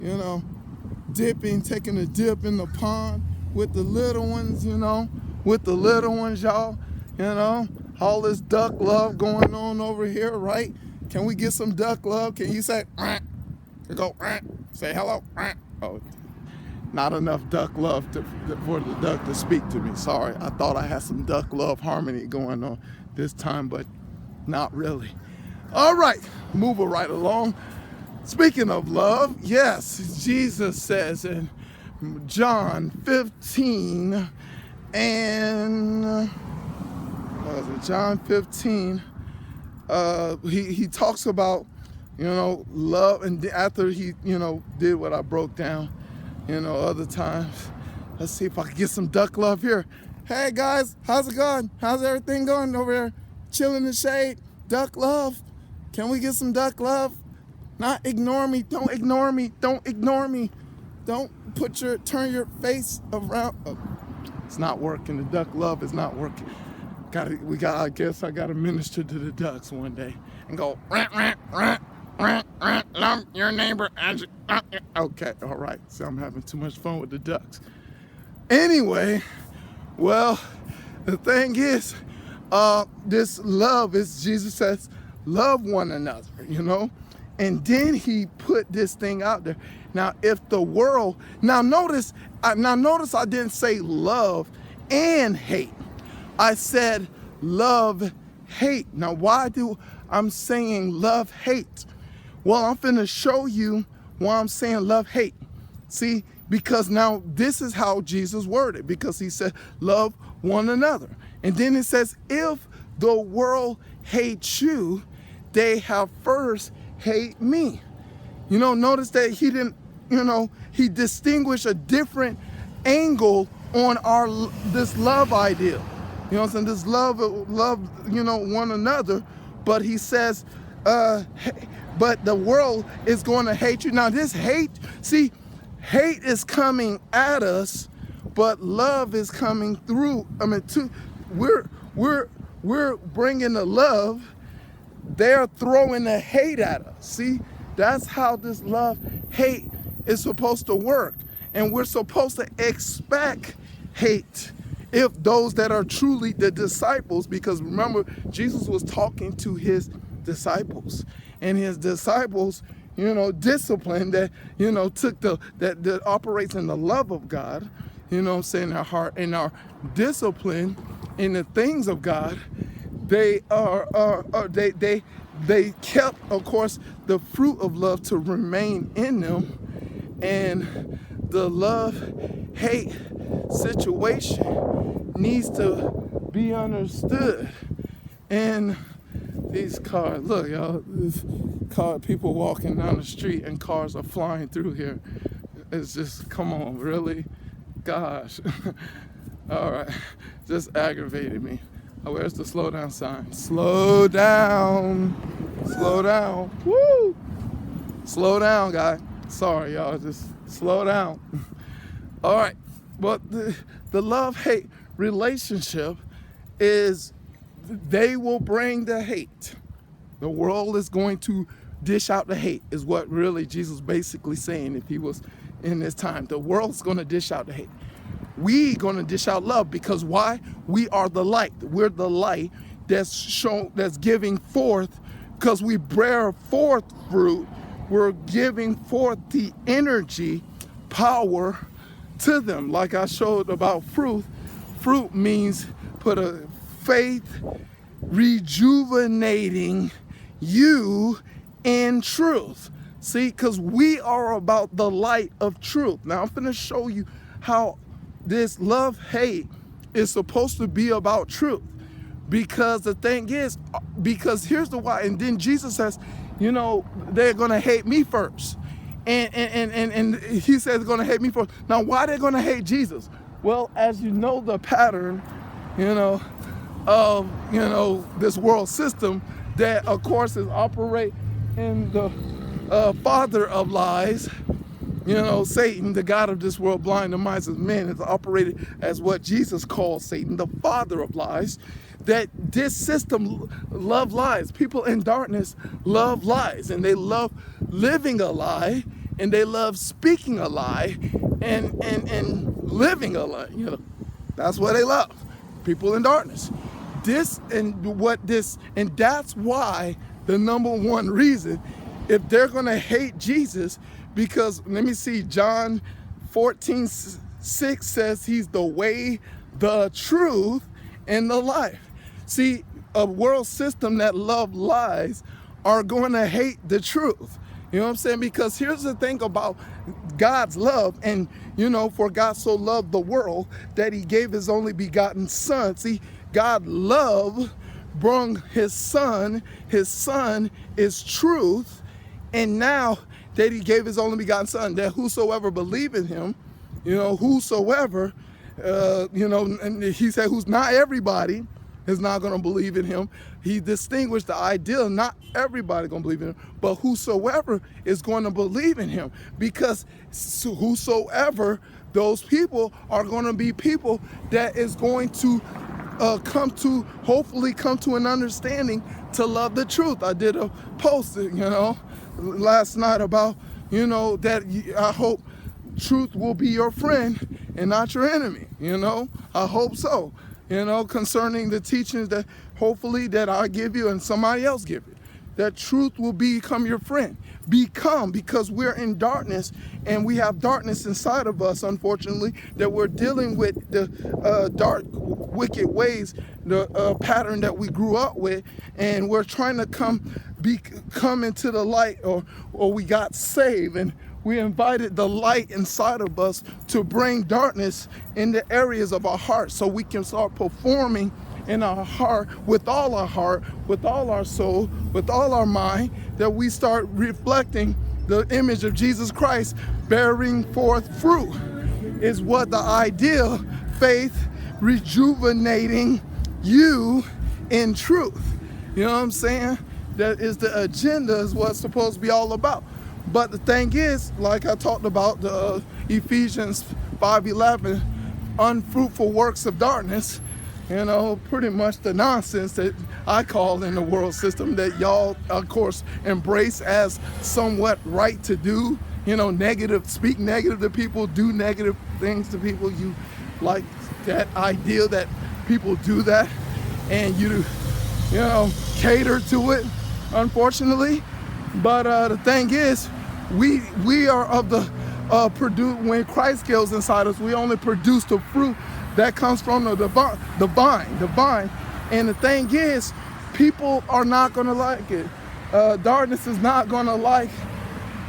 you know, dipping, taking a dip in the pond with the little ones, with the little ones, y'all, all this duck love going on over here, right? Can we get some duck love? Can you say, go, say hello? Oh, not enough duck love for the duck to speak to me. Sorry, I thought I had some duck love harmony going on this time, but not really. All right, moving right along. Speaking of love, yes, Jesus says in John 15 and what was it, John 15, he talks about, love, and after he, did what I broke down, other times. Let's see if I can get some duck love here. Hey guys, how's it going? How's everything going over there? Chilling in the shade, duck love. Can we get some duck love? Not ignore me, don't ignore me, don't ignore me. Don't turn your face around. Oh, it's not working, the duck love is not working. I guess I gotta minister to the ducks one day and go, love your neighbor as okay, all right. So I'm having too much fun with the ducks. Anyway, well, the thing is, this love is, Jesus says, love one another, And then he put this thing out there. Now, if the world, now notice I didn't say love and hate. I said love, hate. Now, why do I'm saying love, hate? Well, I'm finna show you why I'm saying love, hate. See, because now this is how Jesus worded, because he said love one another. And then it says, if the world hates you, they have first hate me. Notice that he didn't, he distinguished a different angle on this love idea. This love, one another. But he says, but the world is going to hate you. Now this hate, see, hate is coming at us, but love is coming through. We're bringing the love. They're throwing the hate at us. See, that's how this love, hate is supposed to work. And we're supposed to expect hate if those that are truly the disciples, because remember, Jesus was talking to his disciples, and his disciples, discipline that, that operates in the love of God, saying our heart and our discipline in the things of God. They they kept, of course, the fruit of love to remain in them, and the love-hate situation needs to be understood. And these cars, look, y'all, this car, people walking down the street and cars are flying through here. It's just, come on, really? Gosh. All right, just aggravated me. Oh, where's the slow down sign? Slow down. Slow down. Woo! Slow down, guy. Sorry, y'all. Just slow down. All right. But the love-hate relationship is, they will bring the hate. The world is going to dish out the hate, is what really Jesus basically saying if he was in this time. The world's going to dish out the hate. We going to dish out love, because why? We are the light. We're the light that's giving forth, because we bear forth fruit. We're giving forth the energy, power to them. Like I showed about fruit. Fruit means put a faith rejuvenating you in truth. See, because we are about the light of truth. Now I'm going to show you how this love-hate is supposed to be about truth. Because the thing is, because here's the why. And then Jesus says, they're going to hate me first. And he says they're going to hate me first. Now, why they're going to hate Jesus? Well, as you know, the pattern, of, this world system that, of course, is operate in the father of lies. Satan, the God of this world, blind the minds of men, is operated as what Jesus calls Satan, the father of lies. That this system love lies. People in darkness love lies, and they love living a lie, and they love speaking a lie and living a lie. That's what they love. People in darkness. And that's why the number one reason, if they're gonna hate Jesus, because let me see, John 14:6 says he's the way, the truth, and the life. See, a world system that love lies are going to hate the truth. You know what I'm saying? Because here's the thing about God's love, and for God so loved the world that he gave his only begotten son. See, God love brung his son. His son is truth. And now that he gave his only begotten son, that whosoever believe in him, whosoever, and he said, who's not everybody is not going to believe in him. He distinguished the ideal, not everybody going to believe in him, but whosoever is going to believe in him. Because whosoever, those people are going to be people that is going to hopefully come to an understanding to love the truth. I did a post, last night about, that I hope truth will be your friend and not your enemy. I hope so. Concerning the teachings that hopefully that I give you and somebody else give you, that truth will become your friend. Because we're in darkness and we have darkness inside of us, unfortunately, that we're dealing with the dark, wicked ways, the pattern that we grew up with, and we're trying to come into the light, or we got saved and we invited the light inside of us to bring darkness in the areas of our heart, so we can start performing in our heart, with all our soul, with all our mind, that we start reflecting the image of Jesus Christ, bearing forth fruit, is what the ideal faith, rejuvenating you in truth. You know what I'm saying? That is the agenda, is what it's supposed to be all about. But the thing is, like I talked about, the Ephesians 5:11, unfruitful works of darkness, pretty much the nonsense that I call in the world system, that y'all, of course, embrace as somewhat right to do, negative, speak negative to people, do negative things to people. You like that idea that people do that, and you cater to it, unfortunately. But the thing is, we are of the when Christ goes inside us, we only produce the fruit that comes from the vine. And the thing is, people are not going to like it. Darkness is not going to like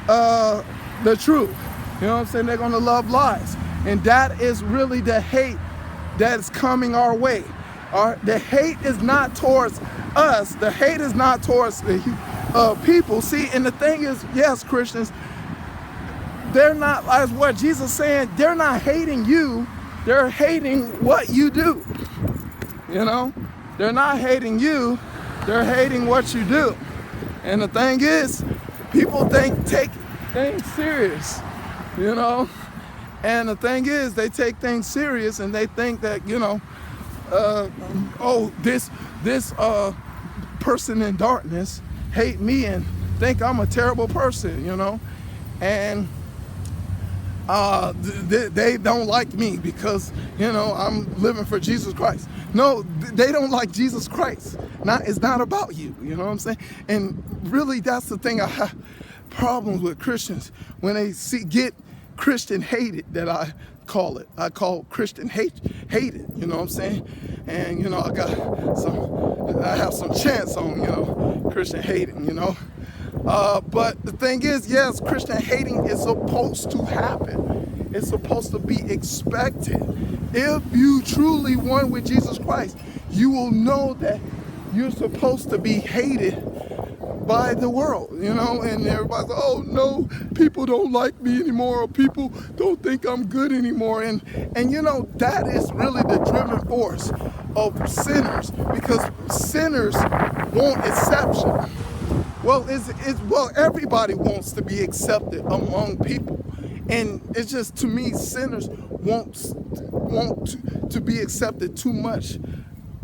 the truth. You know what I'm saying? They're going to love lies. And that is really the hate that is coming our way. The hate is not towards us. The hate is not towards the people. See, and the thing is, yes, Christians, they're not, as what Jesus is saying, they're not hating you. They're hating what you do. They're not hating you. They're hating what you do. And the thing is, people take things serious, And the thing is, they take things serious, and they think that, this person in darkness hate me and think I'm a terrible person, and they don't like me because, I'm living for Jesus Christ. No, they don't like Jesus Christ. It's not about you, you know what I'm saying? And really, that's the thing I have problems with Christians, when they get Christian hated, that I call it. I call Christian hated, you know what I'm saying? And, I have some chance on, Christian hating, But the thing is, yes, Christian hating is supposed to happen. It's supposed to be expected. If you truly one with Jesus Christ, you will know that you're supposed to be hated by the world, and everybody's like, oh no, people don't like me anymore, or people don't think I'm good anymore, and that is really the driven force of sinners, because sinners want exception. Well, everybody wants to be accepted among people, and it's just, to me, sinners want to be accepted too much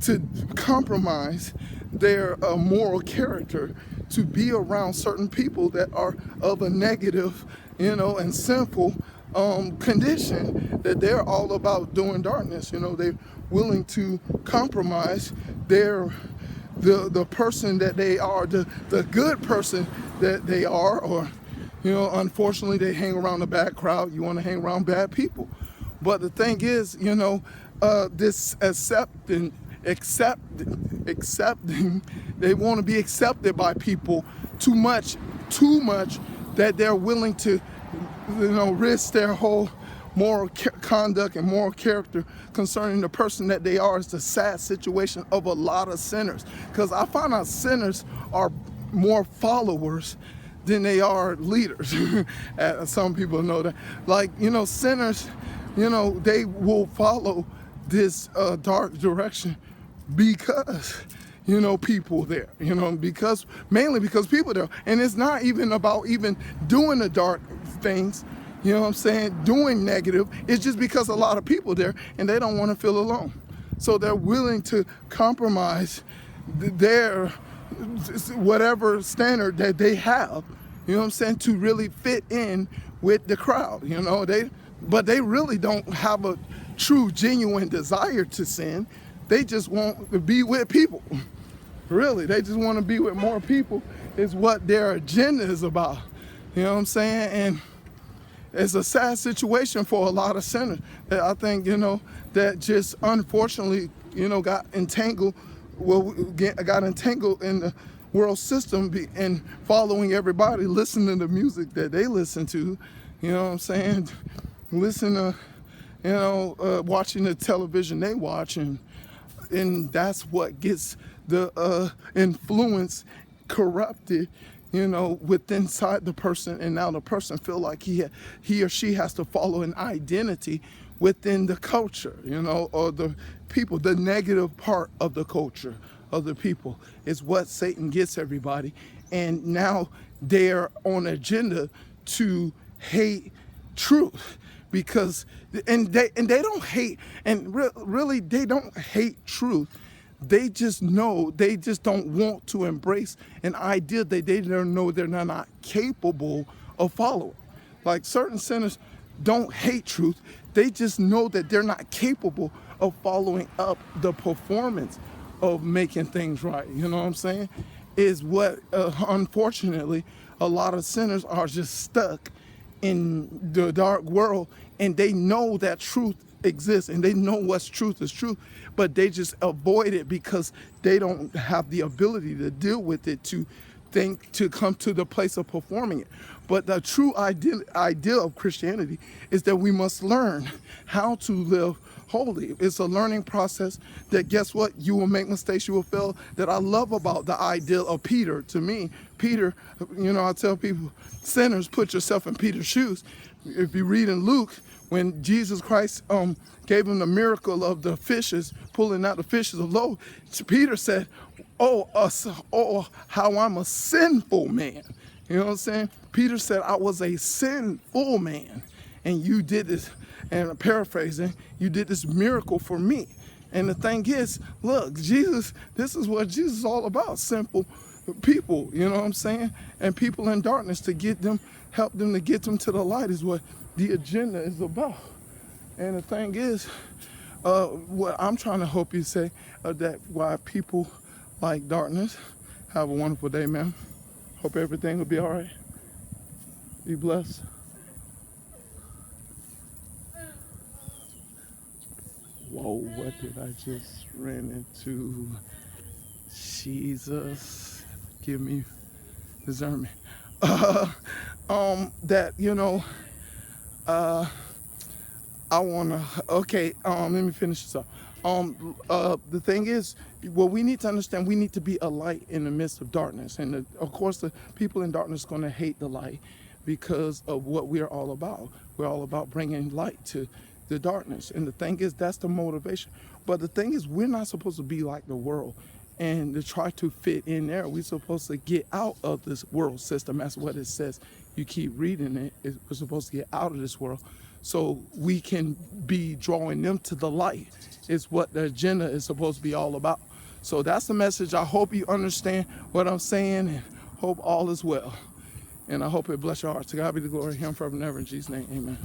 to compromise their moral character to be around certain people that are of a negative and sinful condition that they're all about doing darkness. They're willing to compromise their the person that they are, the good person that they are, or unfortunately they hang around a bad crowd. You want to hang around bad people. But the thing is, this accepting, they want to be accepted by people too much, that they're willing to, risk their whole moral conduct and moral character concerning the person that they are. Is the sad situation of a lot of sinners, because I find out sinners are more followers than they are leaders. Some people know that. Like, sinners, they will follow this dark direction because people there, mainly because people there. And it's not even about even doing the dark things, doing negative. It's just because a lot of people there and they don't want to feel alone. So they're willing to compromise their whatever standard that they have, to really fit in with the crowd. But they really don't have a true, genuine desire to sin. They just want to be with people. Really, they just want to be with more people is what their agenda is about. And it's a sad situation for a lot of sinners that I think, that just unfortunately, got entangled in the world system and following everybody, listening to music that they listen to, listen to, watching the television they watch, and that's what gets the influence corrupted, with inside the person, and now the person feel like he or she has to follow an identity within the culture, or the people. The negative part of the culture of the people is what Satan gets everybody, and now they're on agenda to hate truth, because and they don't hate, and really they don't hate truth. They just don't want to embrace an idea that they don't know they're not capable of following. Like, certain sinners don't hate truth. They just know that they're not capable of following up the performance of making things right. You know what I'm saying? Is what, unfortunately, a lot of sinners are just stuck in the dark world, and they know that truth exists and they know what's truth is truth, but they just avoid it because they don't have the ability to deal with it, to come to the place of performing it. But the true idea of Christianity is that we must learn how to live holy. It's a learning process that, guess what? You will make mistakes, you will fail. That I love about the idea of Peter. To me, Peter, I tell people, sinners, put yourself in Peter's shoes. If you read in Luke, when Jesus Christ gave him the miracle of the fishes, pulling out the fishes of loaves, Peter said, oh, how I'm a sinful man. You know what I'm saying? Peter said, I was a sinful man, and you did this, and I'm paraphrasing, you did this miracle for me. And the thing is, look, Jesus, this is what Jesus is all about, simple people, you know what I'm saying? And people in darkness, help them to get them to the light is what the agenda is about. And the thing is, what I'm trying to hope you say, that why people like darkness. Have a wonderful day, man. Hope everything will be all right. Be blessed. Whoa, what did I just ran into? Jesus, give me discernment. I wanna, let me finish this up. The thing is, what we need to understand, we need to be a light in the midst of darkness. And of course, the people in darkness are gonna hate the light because of what we're all about. We're all about bringing light to the darkness. And the thing is, that's the motivation. But the thing is, we're not supposed to be like the world and to try to fit in there. We're supposed to get out of this world system. That's what it says. You keep reading it. We're supposed to get out of this world so we can be drawing them to the light. Is what the agenda is supposed to be all about. So that's the message. I hope you understand what I'm saying, and hope all is well. And I hope it bless your heart. To God be the glory. Him forever and ever. In Jesus' name, amen.